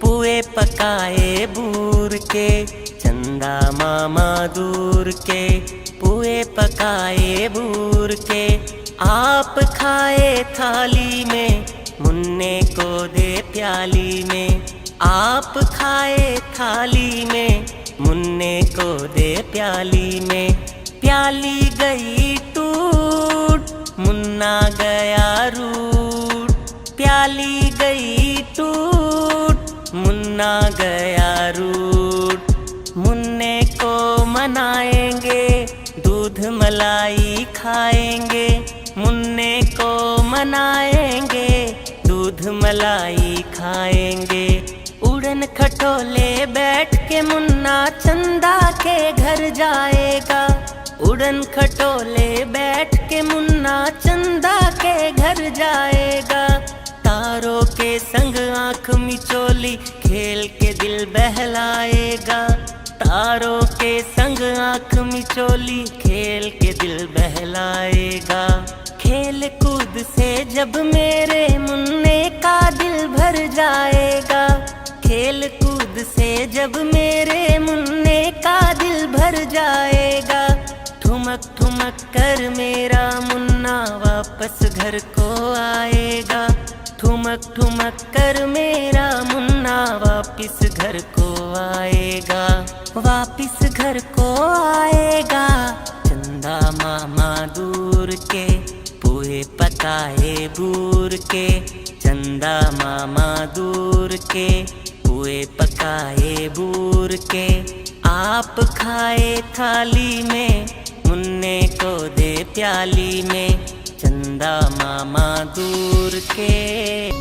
पुए पकाए बूर के, चंदा मामा दूर के। पुए पकाए बूर के, आप खाए थाली में, मुन्ने को दे प्याली में। आप खाए थाली में, मुन्ने को दे प्याली में। प्याली गई टूट, मुन्ना गया रूठ। प्याली गई टूट, मुन्ना गया रूठ। मुन्ने को मनाएंगे, दूध मलाई खाएंगे। मुन्ने को मनाएंगे, दूध मलाई खाएंगे। उड़न खटोले बैठ के मुन्ना चंदा के घर जाएगा। उड़न खटोले बैठ के मुन्ना चंदा के घर जाएगा। तारों के संग आँख मिचोली खेल के दिल बहलाएगा। तारों के संग आँख मिचोली खेल के दिल बहलाएगा। खेल कूद से जब मेरे मुन्ने का दिल भर जाएगा। खेल कूद से जब मेरे मुन्ने का दिल भर जाएगा। ठुमक ठुमक कर मेरा मुन्ना वापस घर को आएगा। ठुमक ठुमक कर मेरा मुन्ना वापिस घर को आएगा। वापिस घर को आएगा। चंदा मामा दूर के, पुए पकाए बूर के। चंदा मामा दूर के, पुए पकाए बूर के। आप खाए थाली में, मुन्ने को दे प्याली में। चंदा मामा दूर के।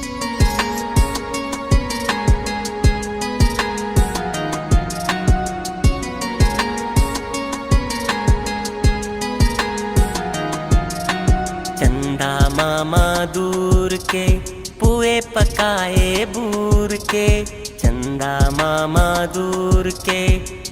चंदा मामा दूर के, पुए पकाए बूर के। चंदा मामा दूर के,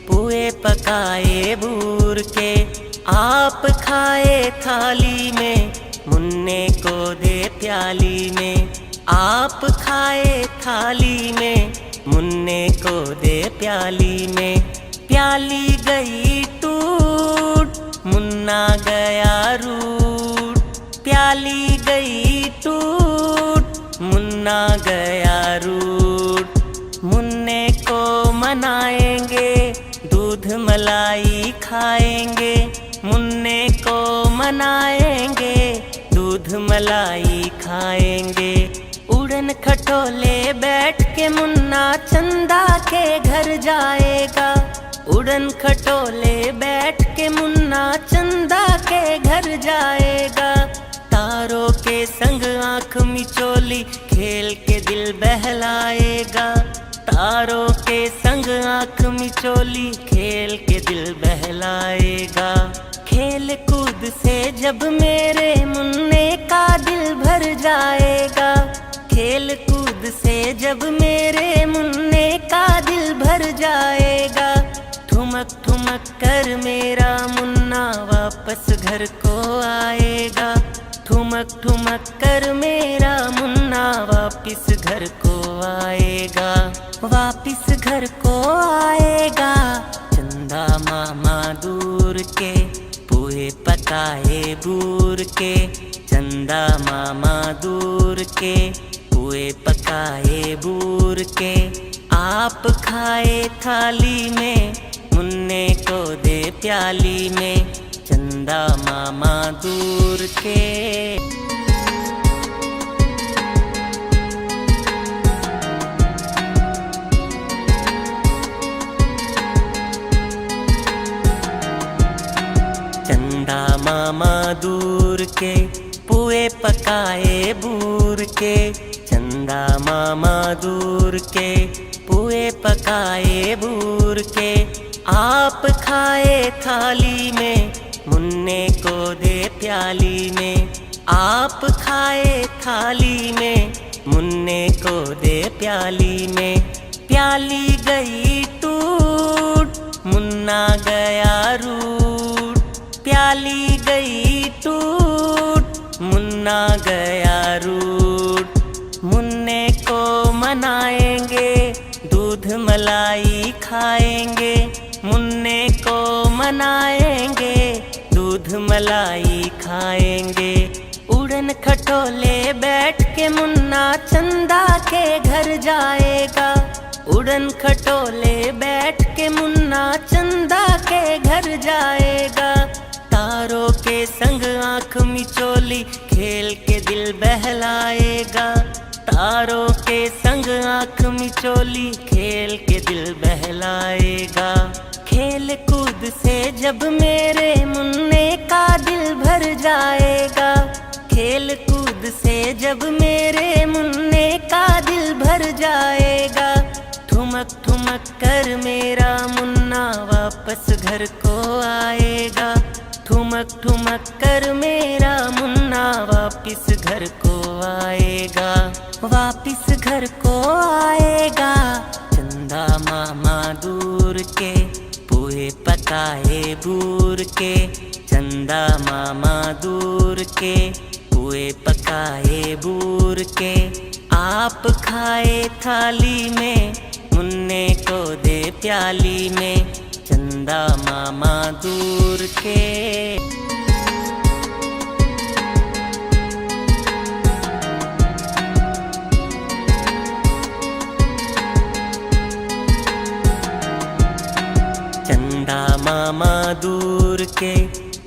पुए पकाए बूर के। आप खाए थाली में, मुन्ने को दे प्याली में। आप खाए थाली में, मुन्ने को दे प्याली में। प्याली गई टूट, मुन्ना गया रूठ। प्याली गई टूट, मुन्ना गया रूठ। मुन्ने को मनाएंगे, दूध मलाई खाएंगे। मुन्ने को मनाएंगे, दूध मलाई खाएंगे। उड़न खटोले बैठ के मुन्ना चंदा के घर जाएगा। उड़न खटोले बैठ के मुन्ना चंदा के घर जाएगा। तारों के संग आँख मिचोली खेल के दिल बहलाएगा। तारों के संग आँख मिचोली खेल के दिल बहलाएगा। खेल कूद से जब मेरे मुन्ने का दिल भर जाएगा। खेल कूद से जब मेरे मुन्ने का दिल भर जाएगा। ठुमक ठुमक कर मेरा मुन्ना वापस घर को आएगा। ठुमक ठुमक कर मेरा मुन्ना वापिस घर को आएगा। वापिस घर को आएगा। चंदा मामा दूर के, पुए पकाए बूर के। चंदा मामा दूर के, पुए पकाए बूर के। आप खाए थाली में, मुन्ने को दे प्याली में। चंदा मामा दूर के। चंदा मामा दूर के, पुए पकाए बूर के। चंदा मामा दूर के, पुए पकाए बूर के। आप खाए थाली में, मुन्ने को दे प्याली में। आप खाए थाली में, मुन्ने को दे प्याली में। प्याली गई टूट, मुन्ना गया रूठ। प्याली गई टूट, मुन्ना गया रूठ। मुन्ने को मनाएंगे, दूध मलाई खाएंगे, मुन्ने को मनाएंगे। दूध मलाई खाएंगे, उड़न खटोले बैठ के मुन्ना चंदा के घर जाएगा। उड़न खटोले बैठ के मुन्ना चंदा के घर जाएगा। तारों के संग आँख मिचोली खेल के दिल बहलाएगा। तारों के संग आँख मिचोली खेल के दिल बहलाएगा। खेल कूद से जब मेरे मुन्ने का दिल भर जाएगा। खेल कूद से जब मेरे मुन्ने का दिल भर जाएगा। ठुमक ठुमक कर मेरा मुन्ना वापस घर को आएगा। ठुमक ठुमक कर मेरा मुन्ना वापिस घर को आएगा। वापिस घर को आएगा। चंदा मामा दूर के पोहे पकाए बूर के। चंदा मामा दूर के पोहे पकाए बूर के। आप खाए थाली में, मुन्ने को दे प्याली में। चंदा मामा दूर के। चंदा मामा दूर के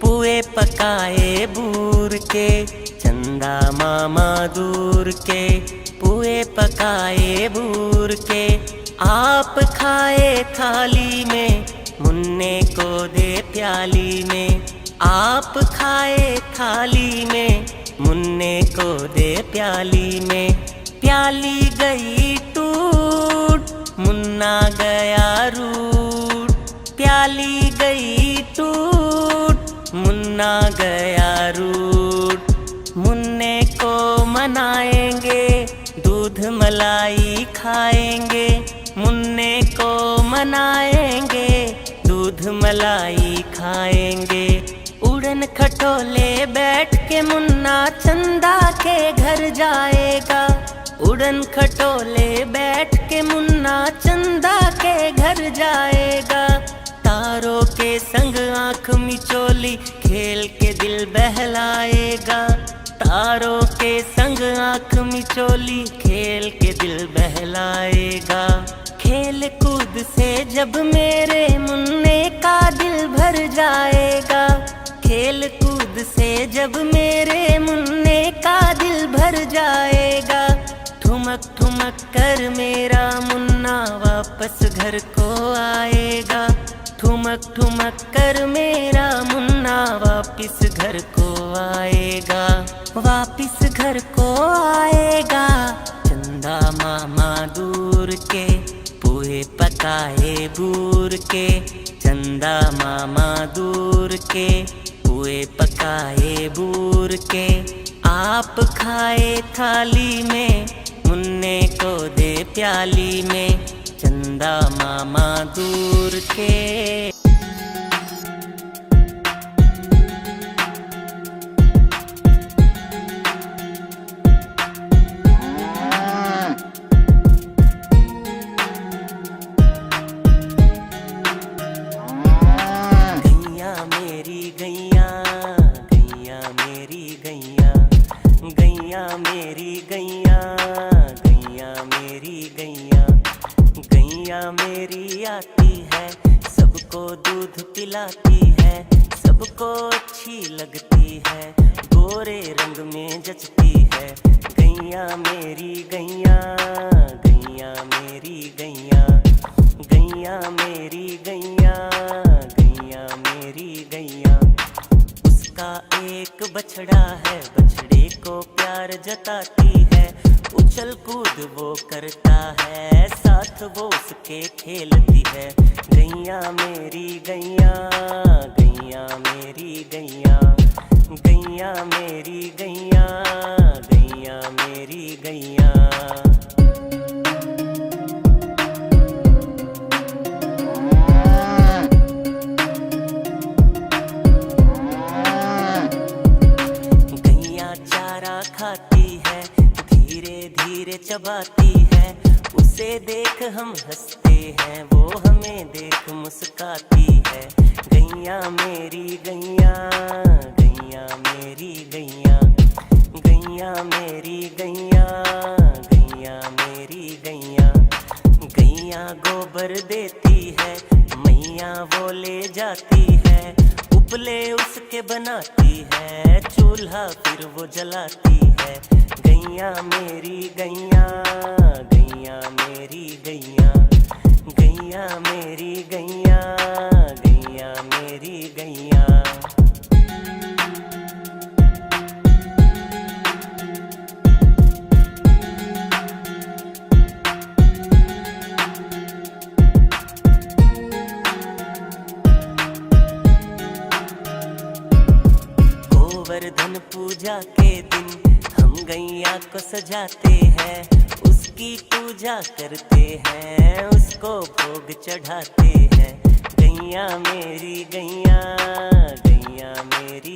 पुए पकाए बूर के। चंदा मामा दूर के पुए पकाए बूर के। आप खाए थाली में, मुन्ने को दे प्याली में। आप खाए थाली में, मुन्ने को दे प्याली में। प्याली गई टूट, मुन्ना गया रूठ। प्याली गई टूट, मुन्ना गया रूठ। मुन्ने को मनाएंगे, दूध मलाई खाएंगे। मुन्ने को मनाएंगे, दूध मलाई खाएंगे। उड़न खटोले बैठ के मुन्ना चंदा के घर जाएगा। उड़न खटोले बैठ के मुन्ना चंदा के घर जाएगा। तारों के संग आँख मिचोली खेल के दिल बहलाएगा। तारों के संग आँख मिचोली खेल के दिल बहलाएगा। खेल कूद से जब मेरे मुन्ने का दिल भर जाएगा। खेल कूद से जब मेरे मुन्ने का दिल भर जाएगा। ठुमक ठुमक कर मेरा मुन्ना वापस घर को आएगा। ठुमक ठुमक कर मेरा मुन्ना वापिस घर को आएगा। वापिस घर को आएगा। चंदा मामा दूर के पोहे पकाए बूर के। चंदा मामा दूर के पोहे पकाए बूर के। आप खाए थाली में, मुन्ने को दे प्याली में। चंदा मामा दूर के। गैया मेरी गैया, गैया मेरी गैया। गैया मेरी आती है, सबको दूध पिलाती है। सबको अच्छी लगती है, गोरे रंग में जचती है। गैया मेरी गैया, गैया मेरी गैया। गैया मेरी गैया, गैया मेरी गैया। उसका एक बछड़ा है, बछड़े को प्यार जताती है। उछल कूद वो करता है, साथ वो उसके खेलती है। गैया मेरी गैया, गैया मेरी गैया। गैया मेरी गैया, गैया मेरी गैया। खाती है, धीरे धीरे चबाती है। उसे देख हम हंसते हैं, वो हमें देख मुस्काती है। गैया मेरी गैया, गैया मेरी गैया, गैया मेरी गैया, गैया मेरी गैया। गैया गोबर देती है, मैया वो ले जाती है। उपले उसके बनाती है, चूल्हा फिर वो जलाती है। गैया मेरी गैया, गैया मेरी गैया, गैया मेरी गैया, गैया मेरी गैया। गोवर्धन पूजा के दिन हम गैया को सजाते हैं, उसकी पूजा करते हैं, उसको भोग चढ़ाते हैं। गैया मेरी गैया, गैया मेरी